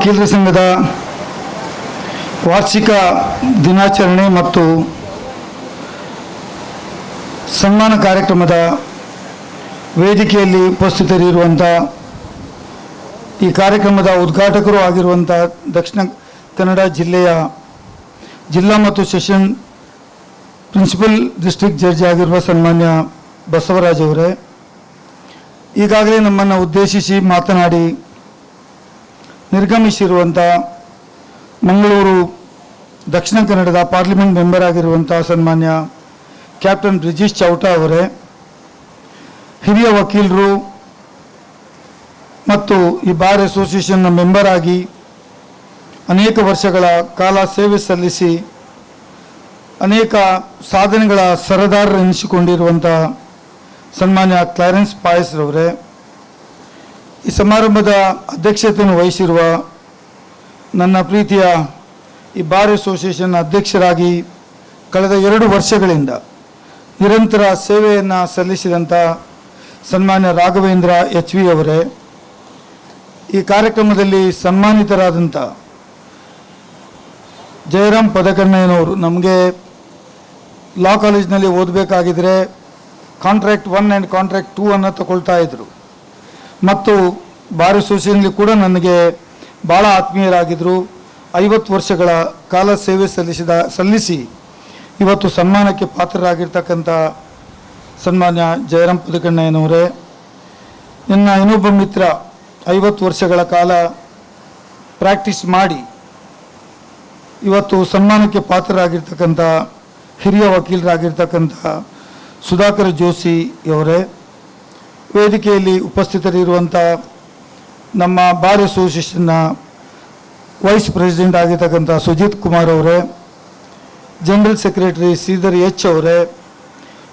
ವಕೀಲರ ಸಂಘದ ವಾರ್ಷಿಕ ದಿನಾಚರಣೆ ಮತ್ತು ಸನ್ಮಾನ ಕಾರ್ಯಕ್ರಮದ ವೇದಿಕೆಯಲ್ಲಿ ಉಪಸ್ಥಿತರಿರುವಂಥ ಈ ಕಾರ್ಯಕ್ರಮದ ಉದ್ಘಾಟಕರು ಆಗಿರುವಂಥ ದಕ್ಷಿಣ ಕನ್ನಡ ಜಿಲ್ಲೆಯ ಜಿಲ್ಲಾ ಮತ್ತು ಸೆಷನ್ ಪ್ರಿನ್ಸಿಪಲ್ ಡಿಸ್ಟ್ರಿಕ್ಟ್ ಜಡ್ಜ್ ಆಗಿರುವ ಸನ್ಮಾನ್ಯ ಬಸವರಾಜ್ ಅವರೇ, ಈಗಾಗಲೇ ನಮ್ಮನ್ನು ಉದ್ದೇಶಿಸಿ ಮಾತನಾಡಿ ನಿರ್ಗಮಿಸಿರುವಂಥ ಮಂಗಳೂರು ದಕ್ಷಿಣ ಕನ್ನಡದ ಪಾರ್ಲಿಮೆಂಟ್ ಮೆಂಬರ್ ಆಗಿರುವಂಥ ಸನ್ಮಾನ್ಯ ಕ್ಯಾಪ್ಟನ್ ಬ್ರಿಜೇಶ್ ಚೌಟಾ ಅವರೇ, ಹಿರಿಯ ವಕೀಲರು ಮತ್ತು ಈ ಬಾರ್ ಅಸೋಸಿಯೇಷನ್ನ ಮೆಂಬರ್ ಆಗಿ ಅನೇಕ ವರ್ಷಗಳ ಕಾಲ ಸೇವೆ ಸಲ್ಲಿಸಿ ಅನೇಕ ಸಾಧನೆಗಳ ಸರದಾರರೆನಿಸಿಕೊಂಡಿರುವಂಥ ಸನ್ಮಾನ್ಯ ಕ್ಲಾರೆನ್ಸ್ ಪಾಯಸ್ರವರೇ, ಈ ಸಮಾರಂಭದ ಅಧ್ಯಕ್ಷತೆಯನ್ನು ವಹಿಸಿರುವ ನನ್ನ ಪ್ರೀತಿಯ ಈ ಬಾರ್ ಅಸೋಸಿಯೇಷನ್ ಅಧ್ಯಕ್ಷರಾಗಿ ಕಳೆದ 2 ವರ್ಷಗಳಿಂದ ನಿರಂತರ ಸೇವೆಯನ್ನು ಸಲ್ಲಿಸಿದಂಥ ಸನ್ಮಾನ್ಯ ರಾಘವೇಂದ್ರ HV ಅವರೇ, ಈ ಕಾರ್ಯಕ್ರಮದಲ್ಲಿ ಸನ್ಮಾನಿತರಾದಂಥ ಜಯರಾಮ್ ಪದಕಣ್ಣಯ್ಯನವರು, ನಮಗೆ ಲಾ ಕಾಲೇಜ್ನಲ್ಲಿ ಓದಬೇಕಾಗಿದ್ದರೆ ಕಾಂಟ್ರಾಕ್ಟ್ 1 ಆ್ಯಂಡ್ ಕಾಂಟ್ರಾಕ್ಟ್ 2 ಅನ್ನು ತಗೊಳ್ತಾ ಇದ್ದರು ಮತ್ತು ಬಾರ್ ಅಸೋಸಿಯೇಷನ್ಲಿ ಕೂಡ ನನಗೆ ಭಾಳ ಆತ್ಮೀಯರಾಗಿದ್ದರು. 50 ವರ್ಷಗಳ ಕಾಲ ಸೇವೆ ಸಲ್ಲಿಸಿ ಇವತ್ತು ಸನ್ಮಾನಕ್ಕೆ ಪಾತ್ರರಾಗಿರ್ತಕ್ಕಂಥ ಸನ್ಮಾನ್ಯ ಜಯರಾಮ್ ಪದಕಣ್ಣಯ್ಯನವರೇ, ನನ್ನ ಇನ್ನೊಬ್ಬ ಮಿತ್ರ 50 ವರ್ಷಗಳ ಕಾಲ ಪ್ರಾಕ್ಟೀಸ್ ಮಾಡಿ ಇವತ್ತು ಸನ್ಮಾನಕ್ಕೆ ಪಾತ್ರರಾಗಿರ್ತಕ್ಕಂಥ ಹಿರಿಯ ವಕೀಲರಾಗಿರ್ತಕ್ಕಂಥ ಸುಧಾಕರ್ ಜೋಶಿ ಅವರೇ, ವೇದಿಕೆಯಲ್ಲಿ ಉಪಸ್ಥಿತರಿರುವಂಥ ನಮ್ಮ ಬಾರ್ ಅಸೋಸಿಯೇಷನ್ನ ವೈಸ್ ಪ್ರೆಸಿಡೆಂಟ್ ಆಗಿರ್ತಕ್ಕಂಥ ಸುಜಿತ್ ಕುಮಾರ್ ಅವರೇ, ಜನರಲ್ ಸೆಕ್ರೆಟರಿ ಶ್ರೀಧರ್ H ಅವರೇ,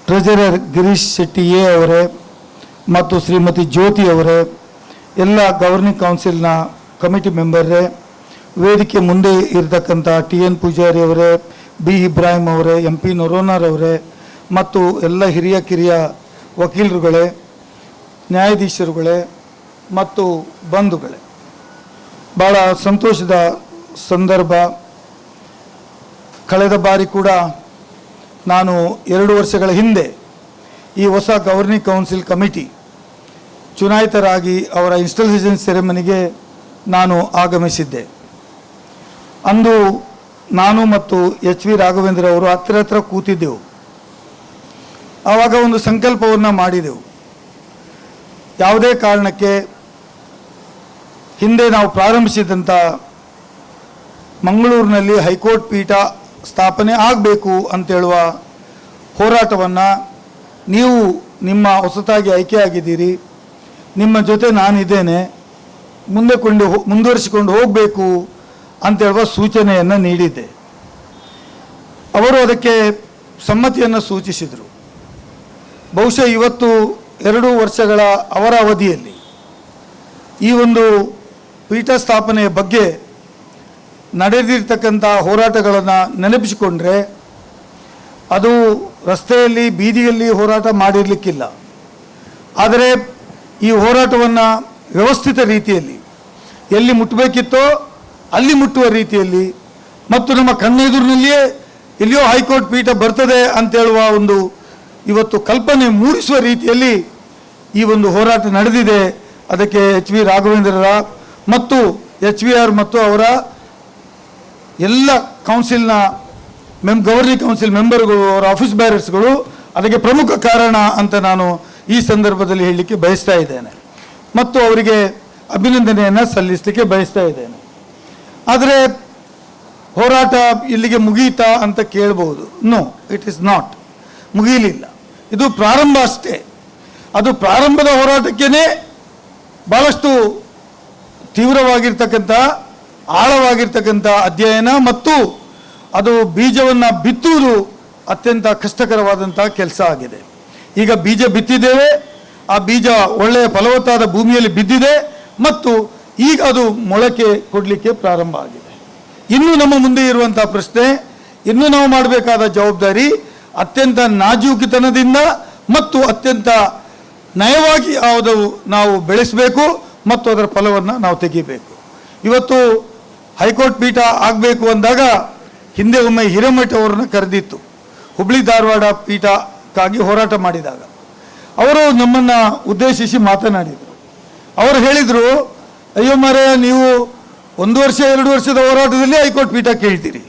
ಟ್ರೆಜರರ್ ಗಿರೀಶ್ ಶೆಟ್ಟಿ A ಅವರೇ ಮತ್ತು ಶ್ರೀಮತಿ ಜ್ಯೋತಿ ಅವರೇ, ಎಲ್ಲ ಗವರ್ನಿಂಗ್ ಕೌನ್ಸಿಲ್ನ ಕಮಿಟಿ ಮೆಂಬರ್ರೇ, ವೇದಿಕೆ ಮುಂದೆ ಇರತಕ್ಕಂಥ TN ಪೂಜಾರಿ ಅವರೇ, B ಇಬ್ರಾಹಿಂ ಅವರೇ, MP ನೊರೋನಾರ್ ಅವರೇ ಮತ್ತು ಎಲ್ಲ ಹಿರಿಯ ಕಿರಿಯ ವಕೀಲರುಗಳೇ, ನ್ಯಾಯಾಧೀಶರುಗಳೇ ಮತ್ತು ಬಂಧುಗಳೇ, ಭಾಳ ಸಂತೋಷದ ಸಂದರ್ಭ. ಕಳೆದ ಬಾರಿ ಕೂಡ ನಾನು 2 ವರ್ಷಗಳ ಹಿಂದೆ ಈ ಹೊಸ ಗವರ್ನಿಂಗ್ ಕೌನ್ಸಿಲ್ ಕಮಿಟಿ ಚುನಾಯಿತರಾಗಿ ಅವರ ಇನ್ಸ್ಟಾಲೇಷನ್ ಸೆರೆಮನಿಗೆ ನಾನು ಆಗಮಿಸಿದ್ದೆ. ಅಂದು ನಾನು ಮತ್ತು HV ರಾಘವೇಂದ್ರ ಅವರು ಹತ್ತಿರ ಕೂತಿದ್ದೆವು. ಆವಾಗ ಒಂದು ಸಂಕಲ್ಪವನ್ನು ಮಾಡಿದೆವು. ಯಾವುದೇ ಕಾರಣಕ್ಕೆ ಹಿಂದೆ ನಾವು ಪ್ರಾರಂಭಿಸಿದಂಥ ಮಂಗಳೂರಿನಲ್ಲಿ ಹೈಕೋರ್ಟ್ ಪೀಠ ಸ್ಥಾಪನೆ ಆಗಬೇಕು ಅಂತೇಳುವ ಹೋರಾಟವನ್ನು ನೀವು ನಿಮ್ಮ ಹೊಸತಾಗಿ ಆಯ್ಕೆಯಾಗಿದ್ದೀರಿ, ನಿಮ್ಮ ಜೊತೆ ನಾನಿದ್ದೇನೆ, ಮುಂದುವರಿಸಿಕೊಂಡು ಹೋಗಬೇಕು ಅಂತೇಳುವ ಸೂಚನೆಯನ್ನು ನೀಡಿದ್ದೆ. ಅವರು ಅದಕ್ಕೆ ಸಮ್ಮತಿಯನ್ನು ಸೂಚಿಸಿದರು. ಬಹುಶಃ ಇವತ್ತು 2 ವರ್ಷಗಳ ಅವರ ಅವಧಿಯಲ್ಲಿ ಈ ಒಂದು ಪೀಠ ಸ್ಥಾಪನೆಯ ಬಗ್ಗೆ ನಡೆದಿರ್ತಕ್ಕಂಥ ಹೋರಾಟಗಳನ್ನು ನೆನಪಿಸಿಕೊಂಡ್ರೆ ಅದು ರಸ್ತೆಯಲ್ಲಿ ಬೀದಿಯಲ್ಲಿ ಹೋರಾಟ ಮಾಡಿರಲಿಕ್ಕಿಲ್ಲ. ಆದರೆ ಈ ಹೋರಾಟವನ್ನು ವ್ಯವಸ್ಥಿತ ರೀತಿಯಲ್ಲಿ ಎಲ್ಲಿ ಮುಟ್ಟಬೇಕಿತ್ತೋ ಅಲ್ಲಿ ಮುಟ್ಟುವ ರೀತಿಯಲ್ಲಿ ಮತ್ತು ನಮ್ಮ ಕಣ್ಣೆದುರಿನಲ್ಲಿಯೇ ಎಲ್ಲಿಯೋ ಹೈಕೋರ್ಟ್ ಪೀಠ ಬರ್ತದೆ ಅಂತೇಳುವ ಒಂದು ಇವತ್ತು ಕಲ್ಪನೆ ಮೂಡಿಸುವ ರೀತಿಯಲ್ಲಿ ಈ ಒಂದು ಹೋರಾಟ ನಡೆದಿದೆ. ಅದಕ್ಕೆ HV ರಾಘವೇಂದ್ರರ ಮತ್ತು HVR ಮತ್ತು ಅವರ ಎಲ್ಲ ಕೌನ್ಸಿಲ್ನ ಗವರ್ನಿಂಗ್ ಕೌನ್ಸಿಲ್ ಮೆಂಬರ್ಗಳು, ಅವರ ಆಫೀಸ್ ಬ್ಯಾರರ್ಸ್ಗಳು ಅದಕ್ಕೆ ಪ್ರಮುಖ ಕಾರಣ ಅಂತ ನಾನು ಈ ಸಂದರ್ಭದಲ್ಲಿ ಹೇಳಲಿಕ್ಕೆ ಬಯಸ್ತಾ ಇದ್ದೇನೆ ಮತ್ತು ಅವರಿಗೆ ಅಭಿನಂದನೆಯನ್ನು ಸಲ್ಲಿಸಲಿಕ್ಕೆ ಬಯಸ್ತಾ ಇದ್ದೇನೆ. ಆದರೆ ಹೋರಾಟ ಇಲ್ಲಿಗೆ ಮುಗಿಯಿತಾ ಅಂತ ಕೇಳಬಹುದು. ನೋ, ಇಟ್ ಈಸ್ ನಾಟ್, ಮುಗಿಯಲಿಲ್ಲ. ಇದು ಪ್ರಾರಂಭ ಅಷ್ಟೇ. ಅದು ಪ್ರಾರಂಭದ ಹೋರಾಟಕ್ಕೇ ಭಾಳಷ್ಟು ತೀವ್ರವಾಗಿರ್ತಕ್ಕಂಥ ಆಳವಾಗಿರ್ತಕ್ಕಂಥ ಅಧ್ಯಯನ ಮತ್ತು ಅದು ಬೀಜವನ್ನು ಬಿತ್ತುವುದು ಅತ್ಯಂತ ಕಷ್ಟಕರವಾದಂಥ ಕೆಲಸ ಆಗಿದೆ. ಈಗ ಬೀಜ ಬಿತ್ತಿದ್ದೇವೆ, ಆ ಬೀಜ ಒಳ್ಳೆಯ ಫಲವತ್ತಾದ ಭೂಮಿಯಲ್ಲಿ ಬಿದ್ದಿದೆ ಮತ್ತು ಈಗ ಅದು ಮೊಳಕೆ ಕೊಡಲಿಕ್ಕೆ ಪ್ರಾರಂಭ ಆಗಿದೆ. ಇನ್ನು ನಮ್ಮ ಮುಂದೆ ಇರುವಂಥ ಪ್ರಶ್ನೆ, ಇನ್ನೂ ನಾವು ಮಾಡಬೇಕಾದ ಜವಾಬ್ದಾರಿ ಅತ್ಯಂತ ನಾಜೂಕಿತನದಿಂದ ಮತ್ತು ಅತ್ಯಂತ ನಯವಾಗಿ ನಾವು ಬೆಳೆಸಬೇಕು ಮತ್ತು ಅದರ ಫಲವನ್ನು ನಾವು ತೆಗಿಬೇಕು. ಇವತ್ತು ಹೈಕೋರ್ಟ್ ಪೀಠ ಆಗಬೇಕು ಅಂದಾಗ ಹಿಂದೆ ಒಮ್ಮೆ ಹಿರೇಮಠ ಅವರನ್ನು ಕರೆದಿತ್ತು, ಹುಬ್ಳಿ ಧಾರವಾಡ ಪೀಠಕ್ಕಾಗಿ ಹೋರಾಟ ಮಾಡಿದಾಗ ಅವರು ನಮ್ಮನ್ನು ಉದ್ದೇಶಿಸಿ ಮಾತನಾಡಿದರು. ಅವರು ಹೇಳಿದರು, ಅಯ್ಯೋ ಮಾರೇ, ನೀವು 1 ವರ್ಷ 2 ವರ್ಷದ ಹೋರಾಟದಲ್ಲಿ ಹೈಕೋರ್ಟ್ ಪೀಠ ಕೇಳ್ತೀರಿ,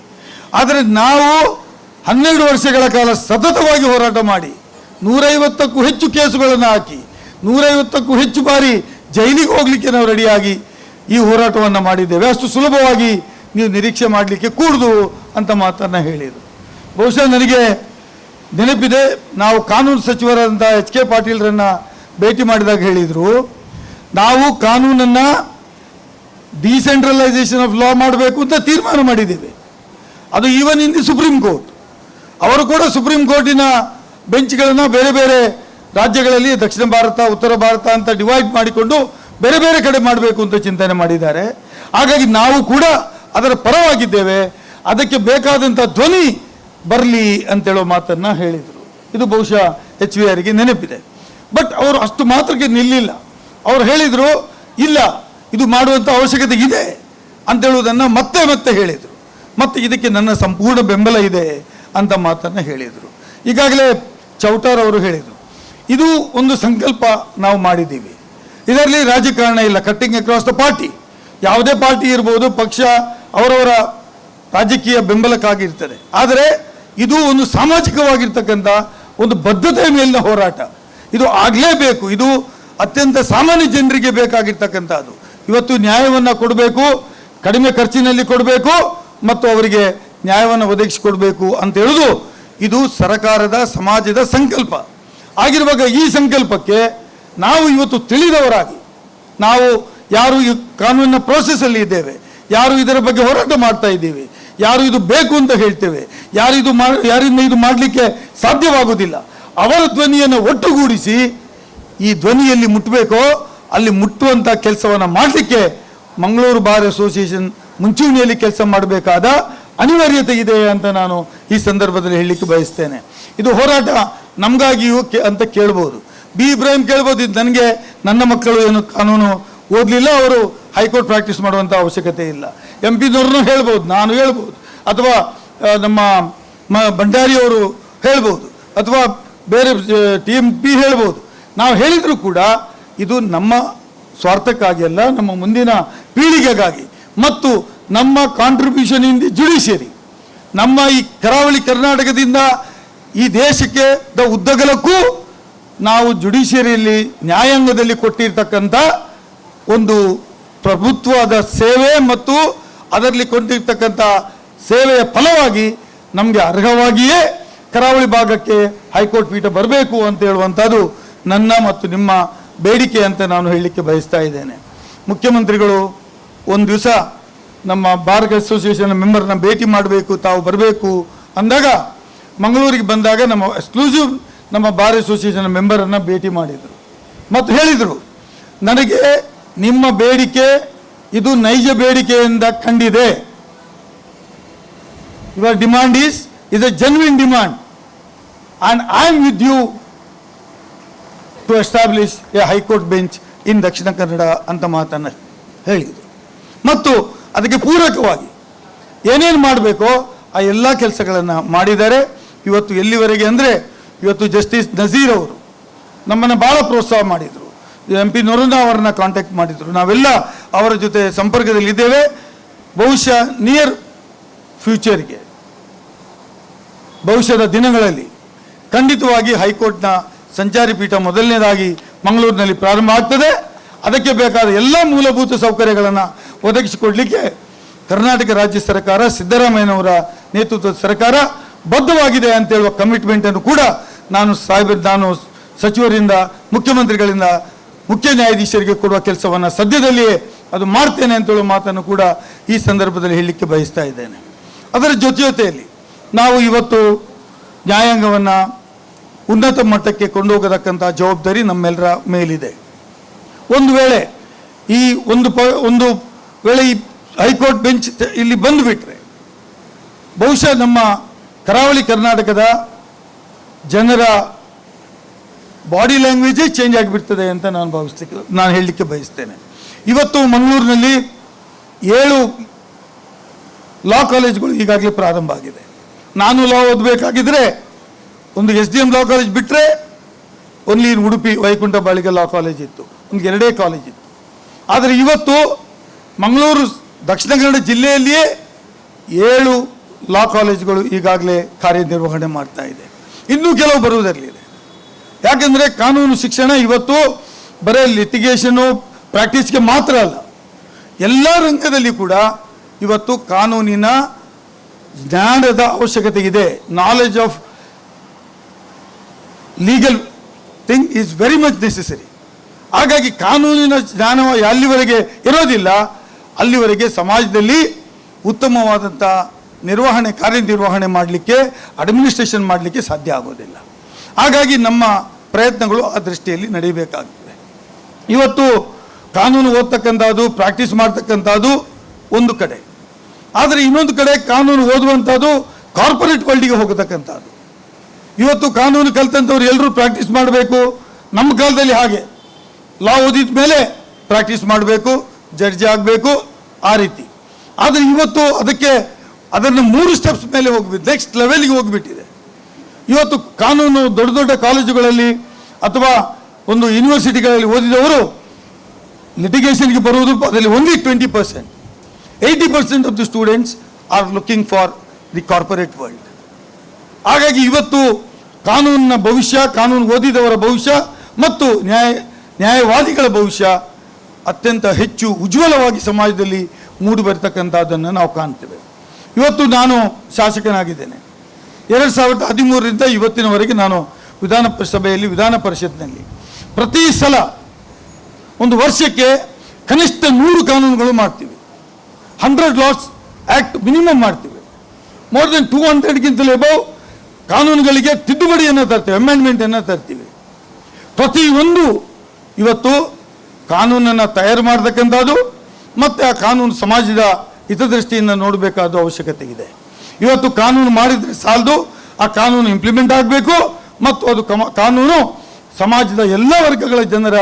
ಆದರೆ ನಾವು 12 ವರ್ಷಗಳ ಕಾಲ ಸತತವಾಗಿ ಹೋರಾಟ ಮಾಡಿ 150ಕ್ಕೂ ಹೆಚ್ಚು ಕೇಸುಗಳನ್ನು ಹಾಕಿ 150ಕ್ಕೂ ಹೆಚ್ಚು ಬಾರಿ ಜೈಲಿಗೆ ಹೋಗಲಿಕ್ಕೆ ನಾವು ರೆಡಿಯಾಗಿ ಈ ಹೋರಾಟವನ್ನು ಮಾಡಿದ್ದೇವೆ. ಅಷ್ಟು ಸುಲಭವಾಗಿ ನೀವು ನಿರೀಕ್ಷೆ ಮಾಡಲಿಕ್ಕೆ ಕೂಡದು ಅಂತ ಮಾತನ್ನು ಹೇಳಿದರು. ಬಹುಶಃ ನನಗೆ ನೆನಪಿದೆ, ನಾವು ಕಾನೂನು ಸಚಿವರಾದಂಥ HK ಪಾಟೀಲ್ರನ್ನು ಭೇಟಿ ಮಾಡಿದಾಗ ಹೇಳಿದರು, ನಾವು ಕಾನೂನನ್ನು ಡಿಸೆಂಟ್ರಲೈಸೇಷನ್ ಆಫ್ ಲಾ ಮಾಡಬೇಕು ಅಂತ ತೀರ್ಮಾನ ಮಾಡಿದ್ದೇವೆ. ಅದು even in the supreme court. ಅವರು ಕೂಡ ಸುಪ್ರೀಂ ಕೋರ್ಟಿನ ಬೆಂಚ್ಗಳನ್ನು ಬೇರೆ ಬೇರೆ ರಾಜ್ಯಗಳಲ್ಲಿ ದಕ್ಷಿಣ ಭಾರತ ಉತ್ತರ ಭಾರತ ಅಂತ ಡಿವೈಡ್ ಮಾಡಿಕೊಂಡು ಬೇರೆ ಬೇರೆ ಕಡೆ ಮಾಡಬೇಕು ಅಂತ ಚಿಂತನೆ ಮಾಡಿದ್ದಾರೆ. ಹಾಗಾಗಿ ನಾವು ಕೂಡ ಅದರ ಪರವಾಗಿದ್ದೇವೆ, ಅದಕ್ಕೆ ಬೇಕಾದಂಥ ಧ್ವನಿ ಬರಲಿ ಅಂತೇಳೋ ಮಾತನ್ನು ಹೇಳಿದರು. ಇದು ಬಹುಶಃ HVRಗೆ ನೆನಪಿದೆ. ಬಟ್ ಅವರು ಅಷ್ಟು ಮಾತ್ರಕ್ಕೆ ನಿಲ್ಲಿಲ್ಲ. ಅವರು ಹೇಳಿದರು, ಇಲ್ಲ, ಇದು ಮಾಡುವಂಥ ಅವಶ್ಯಕತೆ ಇದೆ ಅಂತೇಳುವುದನ್ನು ಮತ್ತೆ ಮತ್ತೆ ಹೇಳಿದರು. ಮತ್ತು ಇದಕ್ಕೆ ನನ್ನ ಸಂಪೂರ್ಣ ಬೆಂಬಲ ಇದೆ ಅಂತ ಮಾತನ್ನು ಹೇಳಿದರು. ಈಗಾಗಲೇ ಚೌಟಾರ್ ಅವರು ಹೇಳಿದರು, ಇದು ಒಂದು ಸಂಕಲ್ಪ ನಾವು ಮಾಡಿದ್ದೀವಿ, ಇದರಲ್ಲಿ ರಾಜಕಾರಣ ಇಲ್ಲ, ಕಟ್ಟಿಂಗ್ ಅಕ್ರಾಸ್ ದ ಪಾರ್ಟಿ. ಯಾವುದೇ ಪಾರ್ಟಿ ಇರ್ಬೋದು, ಪಕ್ಷ ಅವರವರ ರಾಜಕೀಯ ಬೆಂಬಲಕ್ಕಾಗಿರ್ತದೆ. ಆದರೆ ಇದು ಒಂದು ಸಾಮಾಜಿಕವಾಗಿರ್ತಕ್ಕಂಥ ಒಂದು ಬದ್ಧತೆಯ ಮೇಲಿನ ಹೋರಾಟ. ಇದು ಆಗಲೇಬೇಕು. ಇದು ಅತ್ಯಂತ ಸಾಮಾನ್ಯ ಜನರಿಗೆ ಬೇಕಾಗಿರ್ತಕ್ಕಂಥದ್ದು. ಇವತ್ತು ನ್ಯಾಯವನ್ನು ಕೊಡಬೇಕು, ಕಡಿಮೆ ಖರ್ಚಿನಲ್ಲಿ ಕೊಡಬೇಕು ಮತ್ತು ಅವರಿಗೆ ನ್ಯಾಯವನ್ನು ಒದಗಿಸಿಕೊಡ್ಬೇಕು ಅಂತ ಹೇಳೋದು ಇದು ಸರ್ಕಾರದ ಸಮಾಜದ ಸಂಕಲ್ಪ ಆಗಿರುವಾಗ, ಈ ಸಂಕಲ್ಪಕ್ಕೆ ನಾವು ಇವತ್ತು ತಿಳಿದವರಾಗಿ, ನಾವು ಯಾರು ಈ ಕಾನೂನಿನ ಪ್ರೋಸೆಸ್ಸಲ್ಲಿ ಇದ್ದೇವೆ, ಯಾರು ಇದರ ಬಗ್ಗೆ ಹೋರಾಟ ಮಾಡ್ತಾ ಇದ್ದೀವಿ, ಯಾರು ಇದು ಬೇಕು ಅಂತ ಹೇಳ್ತೇವೆ, ಯಾರಿಂದ ಇದು ಮಾಡಲಿಕ್ಕೆ ಸಾಧ್ಯವಾಗುವುದಿಲ್ಲ, ಅವರ ಧ್ವನಿಯನ್ನು ಒಟ್ಟುಗೂಡಿಸಿ ಈ ಧ್ವನಿಯಲ್ಲಿ ಮುಟ್ಟಬೇಕೋ ಅಲ್ಲಿ ಮುಟ್ಟುವಂಥ ಕೆಲಸವನ್ನು ಮಾಡಲಿಕ್ಕೆ ಮಂಗಳೂರು ಬಾರ್ ಅಸೋಸಿಯೇಷನ್ ಮುಂಚೂಣಿಯಲ್ಲಿ ಕೆಲಸ ಮಾಡಬೇಕಾದ ಅನಿವಾರ್ಯತೆ ಇದೆ ಅಂತ ನಾನು ಈ ಸಂದರ್ಭದಲ್ಲಿ ಹೇಳಲಿಕ್ಕೆ ಬಯಸ್ತೇನೆ. ಇದು ಹೋರಾಟ ನಮಗಾಗಿಯೂ ಅಂತ ಕೇಳ್ಬೋದು. ಬಿ ಇಬ್ರಾಹಿಂ ಕೇಳ್ಬೋದು, ಇದು ನನಗೆ ನನ್ನ ಮಕ್ಕಳು ಏನು ಕಾನೂನು ಓದಲಿಲ್ಲ, ಅವರು ಹೈಕೋರ್ಟ್ ಪ್ರಾಕ್ಟೀಸ್ ಮಾಡುವಂಥ ಅವಶ್ಯಕತೆ ಇಲ್ಲ. MP ನವ್ರನ್ನೂ ಹೇಳ್ಬೋದು, ನಾನು ಹೇಳ್ಬೋದು, ಅಥವಾ ನಮ್ಮ ಭಂಡಾರಿಯವರು ಹೇಳ್ಬೋದು, ಅಥವಾ ಬೇರೆ TMP ಹೇಳ್ಬೋದು. ನಾವು ಹೇಳಿದರೂ ಕೂಡ ಇದು ನಮ್ಮ ಸ್ವಾರ್ಥಕ್ಕಾಗಿ ಅಲ್ಲ, ನಮ್ಮ ಮುಂದಿನ ಪೀಳಿಗೆಗಾಗಿ ಮತ್ತು ನಮ್ಮ ಕಾಂಟ್ರಿಬ್ಯೂಷನ್ ಇನ್ ದಿ ಜುಡಿಷಿಯರಿ, ನಮ್ಮ ಈ ಕರಾವಳಿ ಕರ್ನಾಟಕದಿಂದ ಈ ದೇಶಕ್ಕೆ ಉದ್ದಗಲಕ್ಕೂ ನಾವು ಜುಡಿಷಿಯರಿಯಲ್ಲಿ ನ್ಯಾಯಾಂಗದಲ್ಲಿ ಕೊಟ್ಟಿರ್ತಕ್ಕಂಥ ಒಂದು ಪ್ರಭುತ್ವದ ಸೇವೆ ಮತ್ತು ಅದರಲ್ಲಿ ಕೊಟ್ಟಿರ್ತಕ್ಕಂಥ ಸೇವೆಯ ಫಲವಾಗಿ ನಮಗೆ ಅರ್ಹವಾಗಿಯೇ ಕರಾವಳಿ ಭಾಗಕ್ಕೆ ಹೈಕೋರ್ಟ್ ಪೀಠ ಬರಬೇಕು ಅಂತ ಹೇಳುವಂಥದ್ದು ನನ್ನ ಮತ್ತು ನಿಮ್ಮ ಬೇಡಿಕೆ ಅಂತ ನಾನು ಹೇಳಲಿಕ್ಕೆ ಬಯಸ್ತಾ ಇದ್ದೇನೆ. ಮುಖ್ಯಮಂತ್ರಿಗಳು ಒಂದು ದಿವಸ ನಮ್ಮ ಬಾರ್ ಅಸೋಸಿಯೇಷನ್ ಮೆಂಬರ್ನ ಭೇಟಿ ಮಾಡಬೇಕು, ತಾವು ಬರಬೇಕು ಅಂದಾಗ ಮಂಗಳೂರಿಗೆ ಬಂದಾಗ ನಮ್ಮ ಎಕ್ಸ್ಕ್ಲೂಸಿವ್ ನಮ್ಮ ಬಾರ್ ಅಸೋಸಿಯೇಷನ್ ಮೆಂಬರನ್ನು ಭೇಟಿ ಮಾಡಿದರು ಮತ್ತು ಹೇಳಿದರು, ನನಗೆ ನಿಮ್ಮ ಬೇಡಿಕೆ ಇದು ನೈಜ ಬೇಡಿಕೆಯಿಂದ ಕಂಡಿದೆ. Your demand is a genuine demand and I am with you to establish a high court bench in Dakshina Kannada ಅಂತ ಮಾತನ್ನು ಹೇಳಿದರು. ಮತ್ತು ಅದಕ್ಕೆ ಪೂರಕವಾಗಿ ಏನೇನು ಮಾಡಬೇಕೋ ಆ ಎಲ್ಲ ಕೆಲಸಗಳನ್ನು ಮಾಡಿದ್ದಾರೆ. ಇವತ್ತು ಎಲ್ಲಿವರೆಗೆ ಅಂದರೆ, ಇವತ್ತು ಜಸ್ಟಿಸ್ ನಜೀರ್ ಅವರು ನಮ್ಮನ್ನು ಭಾಳ ಪ್ರೋತ್ಸಾಹ ಮಾಡಿದರು, MP ನೊರುನಾ ಅವರನ್ನ ಕಾಂಟ್ಯಾಕ್ಟ್ ಮಾಡಿದರು, ನಾವೆಲ್ಲ ಅವರ ಜೊತೆ ಸಂಪರ್ಕದಲ್ಲಿದ್ದೇವೆ. ಬಹುಶಃ ನಿಯರ್ ಫ್ಯೂಚರ್ಗೆ, ಭವಿಷ್ಯದ ದಿನಗಳಲ್ಲಿ ಖಂಡಿತವಾಗಿ ಹೈಕೋರ್ಟ್ನ ಸಂಚಾರಿ ಪೀಠ ಮೊದಲನೇದಾಗಿ ಮಂಗಳೂರಿನಲ್ಲಿ ಪ್ರಾರಂಭ ಆಗ್ತದೆ. ಅದಕ್ಕೆ ಬೇಕಾದ ಎಲ್ಲ ಮೂಲಭೂತ ಸೌಕರ್ಯಗಳನ್ನು ಒದಗಿಸಿಕೊಡಲಿಕ್ಕೆ ಕರ್ನಾಟಕ ರಾಜ್ಯ ಸರ್ಕಾರ, ಸಿದ್ದರಾಮಯ್ಯನವರ ನೇತೃತ್ವದ ಸರ್ಕಾರ ಬದ್ಧವಾಗಿದೆ ಅಂತ ಹೇಳುವ ಕಮಿಟ್ಮೆಂಟನ್ನು ಕೂಡ ನಾನು ಸಚಿವರಿಂದ, ಮುಖ್ಯಮಂತ್ರಿಗಳಿಂದ, ಮುಖ್ಯ ನ್ಯಾಯಾಧೀಶರಿಗೆ ಕೊಡುವ ಕೆಲಸವನ್ನು ಸದ್ಯದಲ್ಲಿಯೇ ಅದು ಮಾಡ್ತೇನೆ ಅಂತ ಹೇಳುವ ಮಾತನ್ನು ಕೂಡ ಈ ಸಂದರ್ಭದಲ್ಲಿ ಹೇಳಲಿಕ್ಕೆ ಬಯಸ್ತಾ ಇದ್ದೇನೆ. ಅದರ ಜೊತೆಯಲ್ಲಿ ನಾವು ಇವತ್ತು ನ್ಯಾಯಾಂಗವನ್ನು ಉನ್ನತ ಮಟ್ಟಕ್ಕೆ ಕೊಂಡೋಗತಕ್ಕಂಥ ಜವಾಬ್ದಾರಿ ನಮ್ಮೆಲ್ಲರ ಮೇಲಿದೆ. ಒಂದು ವೇಳೆ ಈ ಹೈಕೋರ್ಟ್ ಬೆಂಚ್ ಇಲ್ಲಿ ಬಂದುಬಿಟ್ರೆ ಬಹುಶಃ ನಮ್ಮ ಕರಾವಳಿ ಕರ್ನಾಟಕದ ಜನರ ಬಾಡಿ ಲ್ಯಾಂಗ್ವೇಜೇ ಚೇಂಜ್ ಆಗಿಬಿಡ್ತದೆ ಅಂತ ನಾನು ಹೇಳಲಿಕ್ಕೆ ಬಯಸ್ತೇನೆ. ಇವತ್ತು ಮಂಗಳೂರಿನಲ್ಲಿ 7 ಲಾ ಕಾಲೇಜ್ಗಳು ಈಗಾಗಲೇ ಪ್ರಾರಂಭ ಆಗಿದೆ. ನಾನು ಲಾ ಓದಬೇಕಾಗಿದ್ದರೆ ಒಂದು SDM ಲಾ ಕಾಲೇಜ್ ಬಿಟ್ಟರೆ only in Udupi Vaikuntha Baliga law college ಇತ್ತು, ಒಂದು 2 ಕಾಲೇಜ್ ಇತ್ತು. ಆದರೆ ಇವತ್ತು ಮಂಗಳೂರು ದಕ್ಷಿಣ ಕನ್ನಡ ಜಿಲ್ಲೆಯಲ್ಲಿಯೇ 7 ಲಾ ಕಾಲೇಜುಗಳು ಈಗಾಗಲೇ ಕಾರ್ಯನಿರ್ವಹಣೆ ಮಾಡ್ತಾ ಇದೆ. ಇನ್ನೂ ಕೆಲವು ಬರುವುದರಲ್ಲಿದೆ. ಯಾಕೆಂದರೆ ಕಾನೂನು ಶಿಕ್ಷಣ ಇವತ್ತು ಬರೀ ಲಿಟಿಗೇಷನು ಪ್ರಾಕ್ಟೀಸ್ಗೆ ಮಾತ್ರ ಅಲ್ಲ, ಎಲ್ಲ ರಂಗದಲ್ಲಿ ಕೂಡ ಇವತ್ತು ಕಾನೂನಿನ ಜ್ಞಾನದ ಅವಶ್ಯಕತೆ ಇದೆ. Knowledge of legal thing is very much necessary. ಹಾಗಾಗಿ ಕಾನೂನಿನ ಜ್ಞಾನ ಎಲ್ಲಿವರೆಗೆ ಇರೋದಿಲ್ಲ ಅಲ್ಲಿವರೆಗೆ ಸಮಾಜದಲ್ಲಿ ಉತ್ತಮವಾದಂಥ ಕಾರ್ಯನಿರ್ವಹಣೆ ಮಾಡಲಿಕ್ಕೆ, ಅಡ್ಮಿನಿಸ್ಟ್ರೇಷನ್ ಮಾಡಲಿಕ್ಕೆ ಸಾಧ್ಯ ಆಗೋದಿಲ್ಲ. ಹಾಗಾಗಿ ನಮ್ಮ ಪ್ರಯತ್ನಗಳು ಆ ದೃಷ್ಟಿಯಲ್ಲಿ ನಡೀಬೇಕಾಗ್ತದೆ. ಇವತ್ತು ಕಾನೂನು ಓದ್ತಕ್ಕಂಥದ್ದು, ಪ್ರಾಕ್ಟೀಸ್ ಮಾಡ್ತಕ್ಕಂಥದ್ದು ಒಂದು ಕಡೆ, ಆದರೆ ಇನ್ನೊಂದು ಕಡೆ ಕಾನೂನು ಓದುವಂಥದ್ದು ಕಾರ್ಪೊರೇಟ್ ವರ್ಲ್ಡಿಗೆ ಹೋಗತಕ್ಕಂಥದ್ದು. ಇವತ್ತು ಕಾನೂನು ಕಲ್ತಂಥವ್ರು ಎಲ್ಲರೂ ಪ್ರಾಕ್ಟೀಸ್ ಮಾಡಬೇಕು. ನಮ್ಮ ಕಾಲದಲ್ಲಿ ಹಾಗೆ ಲಾ ಓದಿದ ಮೇಲೆ ಪ್ರಾಕ್ಟೀಸ್ ಮಾಡಬೇಕು, ಜಡ್ಜಿ ಆಗಬೇಕು, ಆ ರೀತಿ. ಆದರೆ ಇವತ್ತು ಅದನ್ನು 3 ಸ್ಟೆಪ್ಸ್ ಮೇಲೆ ಹೋಗ್ಬಿಟ್ಟು ನೆಕ್ಸ್ಟ್ ಲೆವೆಲ್ಗೆ ಹೋಗಿಬಿಟ್ಟಿದೆ. ಇವತ್ತು ಕಾನೂನು ದೊಡ್ಡ ದೊಡ್ಡ ಕಾಲೇಜುಗಳಲ್ಲಿ ಅಥವಾ ಒಂದು ಯೂನಿವರ್ಸಿಟಿಗಳಲ್ಲಿ ಓದಿದವರು ಲಿಟಿಗೇಷನ್ಗೆ ಬರುವುದು ಅದರಲ್ಲಿ only 20%. 80% of the students are looking for the corporate world. ಹಾಗಾಗಿ ಇವತ್ತು ಕಾನೂನಿನ ಭವಿಷ್ಯ, ಕಾನೂನು ಓದಿದವರ ಭವಿಷ್ಯ ಮತ್ತು ನ್ಯಾಯವಾದಿಗಳ ಭವಿಷ್ಯ ಅತ್ಯಂತ ಹೆಚ್ಚು ಉಜ್ವಲವಾಗಿ ಸಮಾಜದಲ್ಲಿ ಮೂಡಿ ಬರ್ತಕ್ಕಂಥದ್ದನ್ನು ನಾವು ಕಾಣ್ತೇವೆ. ಇವತ್ತು ನಾನು ಶಾಸಕನಾಗಿದ್ದೇನೆ. 2013ರಿಂದ ಇವತ್ತಿನವರೆಗೆ ನಾನು ವಿಧಾನ ಪರಿಷತ್ನಲ್ಲಿ ಪ್ರತಿ ಸಲ ಒಂದು ವರ್ಷಕ್ಕೆ ಕನಿಷ್ಠ 100 ಕಾನೂನುಗಳು ಮಾಡ್ತೀವಿ. 100 ಲಾಸ್ ಆ್ಯಕ್ಟ್ ಮಿನಿಮಮ್ ಮಾಡ್ತೀವಿ. ಮೋರ್ ದೆನ್ 200ಗಿಂತಲೇ ಅಬೌವ್ ಕಾನೂನುಗಳಿಗೆ ತಿದ್ದುಪಡಿಯನ್ನು ತರ್ತೀವಿ, ಅಮೆಂಡ್ಮೆಂಟನ್ನು ತರ್ತೀವಿ. ಪ್ರತಿಯೊಂದು ಇವತ್ತು ಕಾನೂನನ್ನು ತಯಾರು ಮಾಡತಕ್ಕಂಥದ್ದು ಮತ್ತು ಆ ಕಾನೂನು ಸಮಾಜದ ಹಿತದೃಷ್ಟಿಯಿಂದ ನೋಡಬೇಕಾದ ಅವಶ್ಯಕತೆ ಇದೆ. ಇವತ್ತು ಕಾನೂನು ಮಾಡಿದರೆ ಸಾಲದು, ಆ ಕಾನೂನು ಇಂಪ್ಲಿಮೆಂಟ್ ಆಗಬೇಕು ಮತ್ತು ಅದು ಕಾನೂನು ಸಮಾಜದ ಎಲ್ಲ ವರ್ಗಗಳ ಜನರ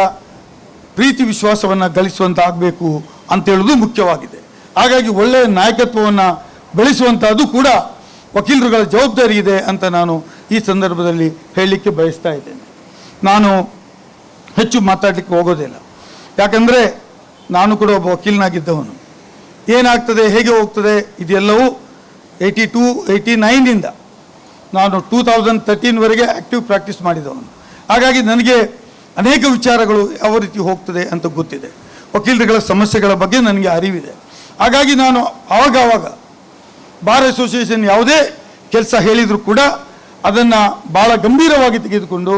ಪ್ರೀತಿ ವಿಶ್ವಾಸವನ್ನು ಗಳಿಸುವಂತ ಆಗಬೇಕು ಅಂತೇಳೋದು ಮುಖ್ಯವಾಗಿದೆ. ಹಾಗಾಗಿ ಒಳ್ಳೆಯ ನಾಯಕತ್ವವನ್ನು ಬೆಳೆಸುವಂಥದ್ದು ಕೂಡ ವಕೀಲರುಗಳ ಜವಾಬ್ದಾರಿ ಇದೆ ಅಂತ ನಾನು ಈ ಸಂದರ್ಭದಲ್ಲಿ ಹೇಳಲಿಕ್ಕೆ ಬಯಸ್ತಾ ಇದ್ದೇನೆ. ನಾನು ಹೆಚ್ಚು ಮಾತಾಡಲಿಕ್ಕೆ ಹೋಗೋದಿಲ್ಲ, ಯಾಕಂದರೆ ನಾನು ಕೂಡ ಒಬ್ಬ ವಕೀಲನಾಗಿದ್ದವನು. ಏನಾಗ್ತದೆ, ಹೇಗೆ ಹೋಗ್ತದೆ, ಇದೆಲ್ಲವೂ 89ರಿಂದ ನಾನು 2013ವರೆಗೆ ಆ್ಯಕ್ಟಿವ್ ಪ್ರಾಕ್ಟೀಸ್ ಮಾಡಿದವನು. ಹಾಗಾಗಿ ನನಗೆ ಅನೇಕ ವಿಚಾರಗಳು ಯಾವ ರೀತಿ ಹೋಗ್ತದೆ ಅಂತ ಗೊತ್ತಿದೆ. ವಕೀಲರುಗಳ ಸಮಸ್ಯೆಗಳ ಬಗ್ಗೆ ನನಗೆ ಅರಿವಿದೆ. ಹಾಗಾಗಿ ನಾನು ಆವಾಗ ಬಾರ್ ಅಸೋಸಿಯೇಷನ್ ಯಾವುದೇ ಕೆಲಸ ಹೇಳಿದರೂ ಕೂಡ ಅದನ್ನು ಭಾಳ ಗಂಭೀರವಾಗಿ ತೆಗೆದುಕೊಂಡು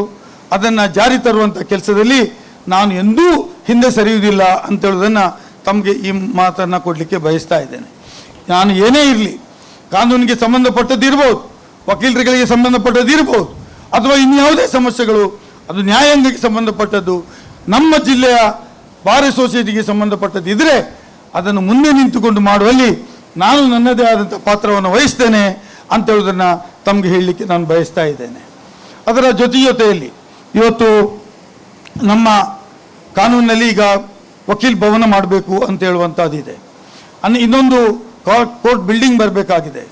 ಅದನ್ನು ಜಾರಿ ತರುವಂಥ ಕೆಲಸದಲ್ಲಿ ನಾನು ಎಂದೂ ಹಿಂದೆ ಸರಿಯುವುದಿಲ್ಲ ಅಂತೇಳೋದನ್ನು ತಮಗೆ ಈ ಮಾತನ್ನು ಕೊಡಲಿಕ್ಕೆ ಬಯಸ್ತಾ ಇದ್ದೇನೆ. ನಾನು ಏನೇ ಇರಲಿ, ಕಾನೂನಿಗೆ ಸಂಬಂಧಪಟ್ಟದ್ದಿರ್ಬೋದು, ವಕೀಲರುಗಳಿಗೆ ಸಂಬಂಧಪಟ್ಟದ್ದಿರ್ಬೋದು, ಅಥವಾ ಇನ್ಯಾವುದೇ ಸಮಸ್ಯೆಗಳು, ಅದು ನ್ಯಾಯಾಂಗಕ್ಕೆ ಸಂಬಂಧಪಟ್ಟದ್ದು, ನಮ್ಮ ಜಿಲ್ಲೆಯ ಬಾರ್ ಅಸೋಸಿಯೇಷನ್ಗೆ ಸಂಬಂಧಪಟ್ಟದ್ದಿದ್ದರೆ ಅದನ್ನು ಮುಂದೆ ನಿಂತುಕೊಂಡು ಮಾಡುವಲ್ಲಿ ನಾನು ನನ್ನದೇ ಆದಂಥ ಪಾತ್ರವನ್ನು ವಹಿಸ್ತೇನೆ ಅಂತೇಳೋದನ್ನು ತಮಗೆ ಹೇಳಲಿಕ್ಕೆ ನಾನು ಬಯಸ್ತಾ ಇದ್ದೇನೆ. ಅದರ ಜೊತೆಯಲ್ಲಿ ಇವತ್ತು ನಮ್ಮ ಕಾನೂನಿನಲ್ಲಿ ಈಗ ವಕೀಲ್ ಭವನ ಮಾಡಬೇಕು ಅಂತ ಹೇಳುವಂಥದ್ದಿದೆ. ಇನ್ನೊಂದು ಕೋರ್ಟ್ ಬಿಲ್ಡಿಂಗ್ ಬರಬೇಕಾಗಿದೆ.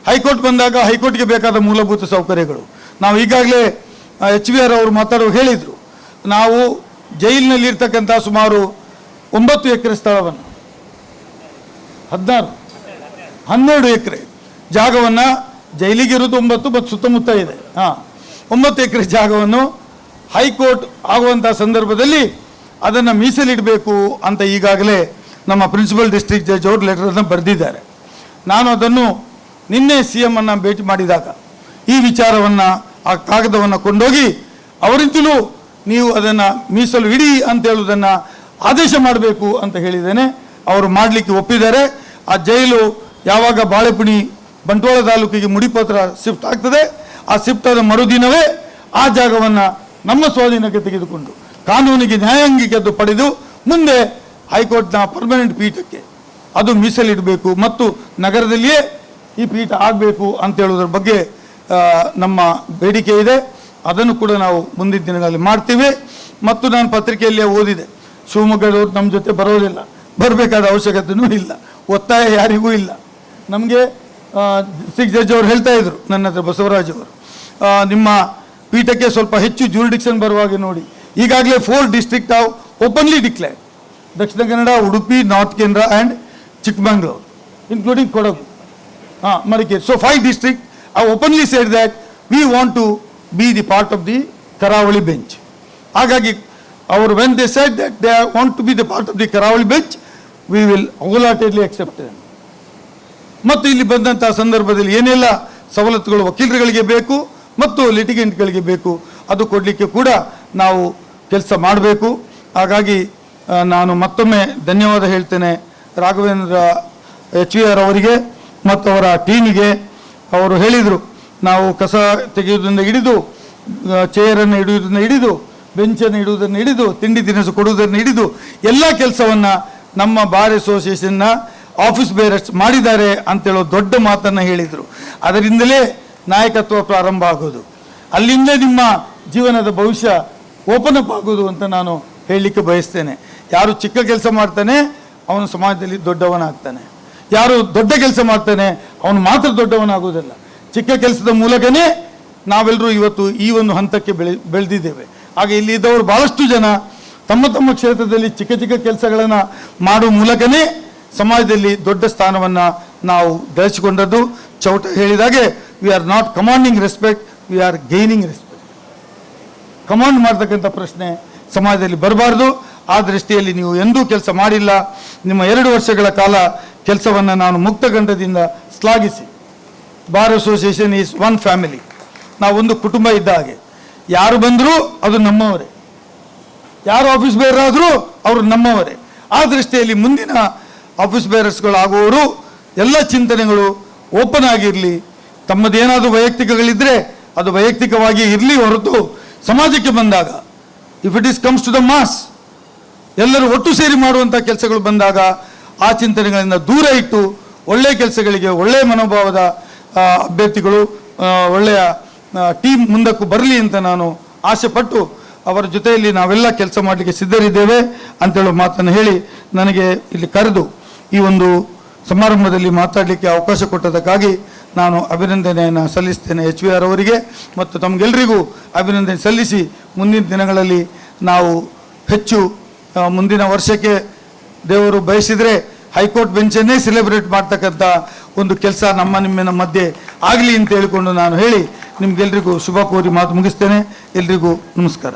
ಹೈಕೋರ್ಟ್ ಬಂದಾಗ ಹೈಕೋರ್ಟ್ಗೆ ಬೇಕಾದ ಮೂಲಭೂತ ಸೌಕರ್ಯಗಳು ನಾವು ಈಗಾಗಲೇ HVR ಅವರು ಮಾತಾಡೋ ಹೇಳಿದರು. ನಾವು ಜೈಲಿನಲ್ಲಿ ಇರ್ತಕ್ಕಂಥ ಸುಮಾರು 9 ಎಕರೆ ಸ್ಥಳವನ್ನು 12 ಎಕರೆ ಜಾಗವನ್ನು, ಜೈಲಿಗೆ ಇರೋದು 9 ಮತ್ತು ಸುತ್ತಮುತ್ತ ಇದೆ, 9 ಎಕರೆ ಜಾಗವನ್ನು ಹೈಕೋರ್ಟ್ ಆಗುವಂಥ ಸಂದರ್ಭದಲ್ಲಿ ಅದನ್ನು ಮೀಸಲಿಡಬೇಕು ಅಂತ ಈಗಾಗಲೇ ನಮ್ಮ ಪ್ರಿನ್ಸಿಪಲ್ ಡಿಸ್ಟ್ರಿಕ್ಟ್ ಜಡ್ಜ್ ಅವರು ಲೆಟರನ್ನು ಬರೆದಿದ್ದಾರೆ. ನಾನು ಅದನ್ನು ನಿನ್ನೆ CM ಅನ್ನು ಭೇಟಿ ಮಾಡಿದಾಗ ಈ ವಿಚಾರವನ್ನು, ಆ ಕಾಗದವನ್ನು ಕೊಂಡೋಗಿ ಅವರಿಂದಲೂ ನೀವು ಅದನ್ನು ಮೀಸಲು ಇಡಿ ಅಂತ ಹೇಳುವುದನ್ನು ಆದೇಶ ಮಾಡಬೇಕು ಅಂತ ಹೇಳಿದ್ದೇನೆ. ಅವರು ಮಾಡಲಿಕ್ಕೆ ಒಪ್ಪಿದ್ದಾರೆ. ಆ ಜೈಲು ಯಾವಾಗ ಬಾಳೆಪುಣಿ ಬಂಟ್ವಾಳ ತಾಲೂಕಿಗೆ ಮುಡಿಪತ್ರ ಶಿಫ್ಟ್ ಆಗ್ತದೆ, ಆ ಶಿಫ್ಟ್ ಆದ ಮರುದಿನವೇ ಆ ಜಾಗವನ್ನು ನಮ್ಮ ಸ್ವಾಧೀನಕ್ಕೆ ತೆಗೆದುಕೊಂಡು ಕಾನೂನಿಗೆ ನ್ಯಾಯಾಂಗಿಕ ಅದು ಪಡೆದು ಮುಂದೆ ಹೈಕೋರ್ಟ್ನ ಪರ್ಮನೆಂಟ್ ಪೀಠಕ್ಕೆ ಅದು ಮೀಸಲಿಡಬೇಕು ಮತ್ತು ನಗರದಲ್ಲಿಯೇ ಈ ಪೀಠ ಆಗಬೇಕು ಅಂತ ಹೇಳೋದ್ರ ಬಗ್ಗೆ ನಮ್ಮ ಬೇಡಿಕೆ ಇದೆ. ಅದನ್ನು ಕೂಡ ನಾವು ಮುಂದಿನ ದಿನಗಳಲ್ಲಿ ಮಾಡ್ತೀವಿ. ಮತ್ತು ನಾನು ಪತ್ರಿಕೆಯಲ್ಲೇ ಓದಿದೆ, ಶಿವಮೊಗ್ಗದವರು ನಮ್ಮ ಜೊತೆ ಬರೋದಿಲ್ಲ, ಬರಬೇಕಾದ ಅವಶ್ಯಕತೆಯೂ ಇಲ್ಲ, ಒತ್ತಾಯ ಯಾರಿಗೂ ಇಲ್ಲ. ನಮಗೆ ಡಿಸ್ಟ್ರಿಕ್ಟ್ ಜಡ್ಜ್ ಅವರು ಹೇಳ್ತಾ ಇದ್ರು ನನ್ನ ಹತ್ರ, ಬಸವರಾಜ್ ಅವರು, ನಿಮ್ಮ ಪೀಠಕ್ಕೆ ಸ್ವಲ್ಪ ಹೆಚ್ಚು ಜ್ಯೂರಿಡಿಕ್ಷನ್ ಬರುವಾಗ ನೋಡಿ, ಈಗಾಗಲೇ 4 ಡಿಸ್ಟ್ರಿಕ್ಟ್ ಹಾವ್ openly declared, Dakshina Kannada, Udupi, north ಕೇಂದ್ರ and Chikmagalur, including Kodagu, Madikeri. So 5 districts have openly said that we want to be the part of the Karavali bench. ಹಾಗಾಗಿ ಅವರು when they said that they want to be the part of the Karavali bench, we will wholeheartedly accept them. ಮತ್ತು ಇಲ್ಲಿ ಬಂದಂತಹ ಸಂದರ್ಭದಲ್ಲಿ ಏನೆಲ್ಲ ಸವಲತ್ತುಗಳು ವಕೀಲರುಗಳಿಗೆ ಬೇಕು ಮತ್ತು ಲಿಟಿಗೆಂಟ್ಗಳಿಗೆ ಬೇಕು ಅದು ಕೊಡಲಿಕ್ಕೆ ಕೂಡ ನಾವು ಕೆಲಸ ಮಾಡಬೇಕು. ಹಾಗಾಗಿ ನಾನು ಮತ್ತೊಮ್ಮೆ ಧನ್ಯವಾದ ಹೇಳ್ತೇನೆ ರಾಘವೇಂದ್ರ HVR ಅವರಿಗೆ ಮತ್ತು ಅವರ ಟೀಮಿಗೆ. ಅವರು ಹೇಳಿದರು, ನಾವು ಕಸ ತೆಗೆಯುವುದರಿಂದ ಹಿಡಿದು, ಚೇರನ್ನು ಹಿಡಿಯುವುದನ್ನು ಹಿಡಿದು, ಬೆಂಚನ್ನು ಇಡುವುದನ್ನು ಹಿಡಿದು, ತಿಂಡಿ ತಿನಿಸು ಕೊಡುವುದನ್ನು ಹಿಡಿದು ಎಲ್ಲ ಕೆಲಸವನ್ನು ನಮ್ಮ ಬಾರ್ ಅಸೋಸಿಯೇಷನ್ನ ಆಫೀಸ್ ಬೇರರ್ಸ್ ಮಾಡಿದ್ದಾರೆ ಅಂತೇಳೋ ದೊಡ್ಡ ಮಾತನ್ನು ಹೇಳಿದರು. ಅದರಿಂದಲೇ ನಾಯಕತ್ವ ಪ್ರಾರಂಭ ಆಗೋದು, ಅಲ್ಲಿಂದ ನಿಮ್ಮ ಜೀವನದ ಭವಿಷ್ಯ ಓಪನ್ ಅಪ್ ಆಗೋದು ಅಂತ ನಾನು ಹೇಳಲಿಕ್ಕೆ ಬಯಸ್ತೇನೆ. ಯಾರು ಚಿಕ್ಕ ಕೆಲಸ ಮಾಡ್ತಾನೆ ಅವನು ಸಮಾಜದಲ್ಲಿ ದೊಡ್ಡವನಾಗ್ತಾನೆ, ಯಾರು ದೊಡ್ಡ ಕೆಲಸ ಮಾಡ್ತಾನೆ ಅವನು ಮಾತ್ರ ದೊಡ್ಡವನಾಗುವುದಿಲ್ಲ. ಚಿಕ್ಕ ಕೆಲಸದ ಮೂಲಕನೇ ನಾವೆಲ್ಲರೂ ಇವತ್ತು ಈ ಒಂದು ಹಂತಕ್ಕೆ ಬೆಳೆದಿದ್ದೇವೆ. ಹಾಗೆ ಇಲ್ಲಿ ಇದ್ದವರು ಭಾಳಷ್ಟು ಜನ ತಮ್ಮ ತಮ್ಮ ಕ್ಷೇತ್ರದಲ್ಲಿ ಚಿಕ್ಕ ಚಿಕ್ಕ ಕೆಲಸಗಳನ್ನು ಮಾಡುವ ಮೂಲಕನೇ ಸಮಾಜದಲ್ಲಿ ದೊಡ್ಡ ಸ್ಥಾನವನ್ನು ನಾವು ಗಳಿಸಿಕೊಂಡದ್ದು. ಚೌಟ ಹೇಳಿದಾಗೆ we are not commanding respect, we are gaining respect. Command ಮಾಡ್ತಕ್ಕಂಥ ಪ್ರಶ್ನೆ ಸಮಾಜದಲ್ಲಿ ಬರಬಾರ್ದು. ಆ ದೃಷ್ಟಿಯಲ್ಲಿ ನೀವು ಎಂದೂ ಕೆಲಸ ಮಾಡಿಲ್ಲ. ನಿಮ್ಮ 2 ವರ್ಷಗಳ ಕಾಲ ಕೆಲಸವನ್ನು ನಾನು ಮುಕ್ತಗಂಠದಿಂದ ಶ್ಲಾಘಿಸಿ. Bar association is one family. ನಾವೊಂದು ಕುಟುಂಬ ಇದ್ದ ಹಾಗೆ. ಯಾರು ಬಂದರೂ ಅದು ನಮ್ಮವರೇ, ಯಾರು ಆಫೀಸ್ ಬೇರರ್ ಆದರೂ ಅವರು ನಮ್ಮವರೇ. ಆ ದೃಷ್ಟಿಯಲ್ಲಿ ಮುಂದಿನ ಆಫೀಸ್ ಬೇರರ್ಸ್ಗಳಾಗುವವರು ಎಲ್ಲ ಚಿಂತನೆಗಳು ಓಪನ್ ಆಗಿರಲಿ. ತಮ್ಮದೇನಾದರೂ ವೈಯಕ್ತಿಕಗಳಿದ್ದರೆ ಅದು ವೈಯಕ್ತಿಕವಾಗಿ ಇರಲಿ ಹೊರತು ಸಮಾಜಕ್ಕೆ ಬಂದಾಗ, if it is comes to the mass, ಎಲ್ಲರೂ ಒಟ್ಟು ಸೇರಿ ಮಾಡುವಂಥ ಕೆಲಸಗಳು ಬಂದಾಗ ಆ ಚಿಂತನೆಗಳಿಂದ ದೂರ ಇಟ್ಟು ಒಳ್ಳೆಯ ಕೆಲಸಗಳಿಗೆ ಒಳ್ಳೆಯ ಮನೋಭಾವದ ಅಭ್ಯರ್ಥಿಗಳು, ಒಳ್ಳೆಯ ಟೀಮ್ ಮುಂದಕ್ಕೂ ಬರಲಿ ಅಂತ ನಾನು ಆಸೆಪಟ್ಟು ಅವರ ಜೊತೆಯಲ್ಲಿ ನಾವೆಲ್ಲ ಕೆಲಸ ಮಾಡಲಿಕ್ಕೆ ಸಿದ್ಧರಿದ್ದೇವೆ ಅಂತೇಳೋ ಮಾತನ್ನು ಹೇಳಿ ನನಗೆ ಇಲ್ಲಿ ಕರೆದು ಈ ಒಂದು ಸಮಾರಂಭದಲ್ಲಿ ಮಾತಾಡಲಿಕ್ಕೆ ಅವಕಾಶ ಕೊಟ್ಟದಕ್ಕಾಗಿ ನಾನು ಅಭಿನಂದನೆಯನ್ನು ಸಲ್ಲಿಸ್ತೇನೆ HVR ಅವರಿಗೆ ಮತ್ತು ತಮಗೆಲ್ಲರಿಗೂ ಅಭಿನಂದನೆ ಸಲ್ಲಿಸಿ, ಮುಂದಿನ ದಿನಗಳಲ್ಲಿ ನಾವು ಹೆಚ್ಚು ಮುಂದಿನ ವರ್ಷಕ್ಕೆ ದೇವರು ಬಯಸಿದರೆ ಹೈಕೋರ್ಟ್ ಬೆಂಚನ್ನೇ ಸೆಲೆಬ್ರೇಟ್ ಮಾಡ್ತಕ್ಕಂಥ ಒಂದು ಕೆಲಸ ನಿಮ್ಮಿನ ಮಧ್ಯೆ ಆಗಲಿ ಅಂತ ಹೇಳಿಕೊಂಡು ನಾನು ಹೇಳಿ ನಿಮಗೆಲ್ಲರಿಗೂ ಶುಭ ಕೋರಿ ಮಾತು ಮುಗಿಸ್ತೇನೆ. ಎಲ್ರಿಗೂ ನಮಸ್ಕಾರ.